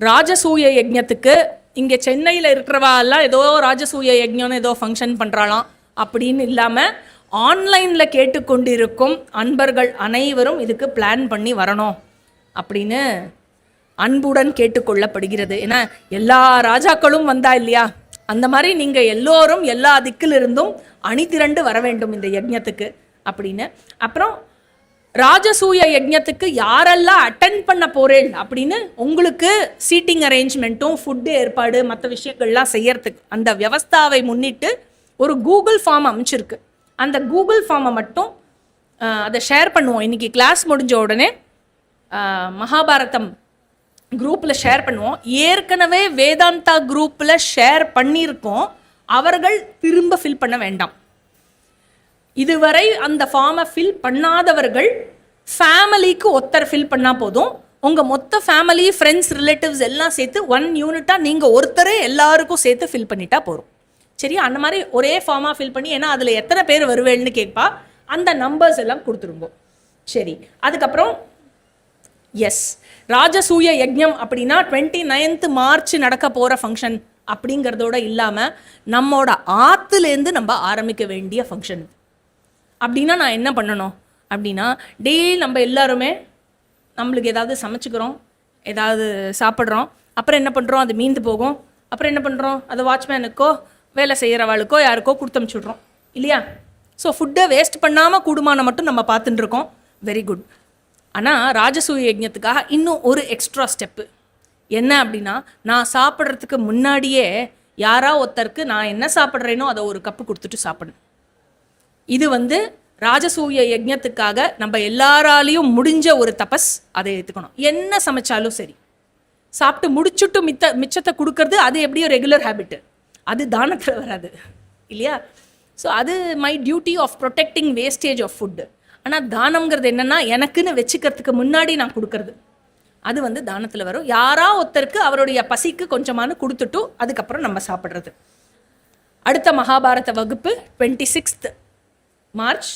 ராஜசூய யஜ்ஞத்துக்கு இங்கே சென்னையில் இருக்கிறவா எல்லாம் ஏதோ ராஜசூய யஜ்ஞம்னு ஏதோ ஃபங்க்ஷன் பண்ணுறாளாம் அப்படின்னு இல்லாமல் ஆன்லைனில் கேட்டுக்கொண்டிருக்கும் அன்பர்கள் அனைவரும் இதுக்கு பிளான் பண்ணி வரணும் அப்படின்னு அன்புடன் கேட்டுக்கொள்ளப்படுகிறது. ஏன்னா எல்லா ராஜாக்களும் வந்தா இல்லையா, அந்த மாதிரி நீங்கள் எல்லோரும் எல்லா திக்கிலிருந்தும் அணிதிரண்டு வர வேண்டும் இந்த யஜ்ஞத்துக்கு அப்படின்னு. அப்புறம் ராஜசூய யஜ்ஞத்துக்கு யாரெல்லாம் அட்டென்ட் பண்ண போறேன் அப்படின்னு உங்களுக்கு சீட்டிங் அரேஞ்ச்மெண்ட்டும் ஃபுட்டு ஏற்பாடு மற்ற விஷயங்கள்லாம் செய்யறதுக்கு அந்த வியவஸ்தாவை முன்னிட்டு ஒரு கூகுள் ஃபார்ம் அமைச்சிருக்கு. அந்த கூகுள் ஃபார்மை மட்டும் அதை ஷேர் பண்ணுவோம். இன்னைக்கு கிளாஸ் முடிஞ்ச உடனே மகாபாரதம் குரூப்பில் ஷேர் பண்ணுவோம். ஏற்கனவே வேதாந்தா குரூப்பில் ஷேர் பண்ணியிருக்கோம், அவர்கள் திரும்ப ஃபில் பண்ண வேண்டாம். இதுவரை அந்த ஃபார்மை ஃபில் பண்ணாதவர்கள் ஃபேமிலிக்கு ஒருத்தர் ஃபில் பண்ணால் போதும். உங்கள் மொத்த ஃபேமிலி ஃப்ரெண்ட்ஸ் ரிலேட்டிவ்ஸ் எல்லாம் சேர்த்து 1 யூனிட்டாக நீங்கள் ஒருத்தரே எல்லாருக்கும் சேர்த்து ஃபில் பண்ணிட்டா போதும். சரியா? அந்த மாதிரி ஒரே ஃபார்மாக ஃபில் பண்ணி, ஏன்னா அதில் எத்தனை பேர் வருவேன்னு கேட்பா, அந்த நம்பர்ஸ் எல்லாம் கொடுத்துருங்க. சரி, அதுக்கப்புறம் எஸ், ராஜசூய யஜ்ஞம் அப்படின்னா 29th மார்ச் நடக்க போகிற ஃபங்க்ஷன் அப்படிங்கிறதோட இல்லாமல் நம்மோட ஆற்றுலேருந்து நம்ம ஆரம்பிக்க வேண்டிய ஃபங்க்ஷன். அப்படின்னா நான் என்ன பண்ணணும் அப்படின்னா, டெய்லி நம்ம எல்லாருமே நம்மளுக்கு ஏதாவது சமைச்சிக்கிறோம், ஏதாவது சாப்பிட்றோம், அப்புறம் என்ன பண்ணுறோம், அது மீந்து போகும், அப்புறம் என்ன பண்ணுறோம், அது வாட்ச்மேனுக்கோ வேலை செய்கிறவாளுக்கோ யாருக்கோ கொடுத்தமிச்சுட்றோம் இல்லையா? ஸோ ஃபுட்டை வேஸ்ட் பண்ணாமல் கூடுமான மட்டும் நம்ம பார்த்துட்டு இருக்கோம். Very good. ஆனால் ராஜசூய யஜ்ஞத்துக்காக இன்னும் ஒரு எக்ஸ்ட்ரா ஸ்டெப்பு என்ன அப்படின்னா, நான் சாப்பிட்றதுக்கு முன்னாடியே யாரா ஒருத்தருக்கு நான் என்ன சாப்பிட்றேனோ அதை ஒரு கப்பு கொடுத்துட்டு சாப்பிடணும். இது ராஜசூய யஜ்ஞத்துக்காக நம்ம எல்லாராலையும் முடிஞ்ச ஒரு தபஸ். அதை எடுத்துக்கணும். என்ன சமைச்சாலும் சரி, சாப்பிட்டு முடிச்சுட்டு மிச்சத்தை கொடுக்கறது அது எப்படியோ ரெகுலர் ஹேபிட்டு, அது தானத்தில் வராது இல்லையா? ஸோ அது my duty of protecting wastage of food. ஆனால் தானம்ங்கிறது என்னென்னா, எனக்குன்னு வச்சுக்கிறதுக்கு முன்னாடி நான் கொடுக்கறது, அது தானத்தில் வரும். யாரா ஒருத்தருக்கு அவருடைய பசிக்கு கொஞ்சமானு கொடுத்துட்டு அதுக்கப்புறம் நம்ம சாப்பிட்றது. அடுத்த மகாபாரத வகுப்பு 26th மார்ச்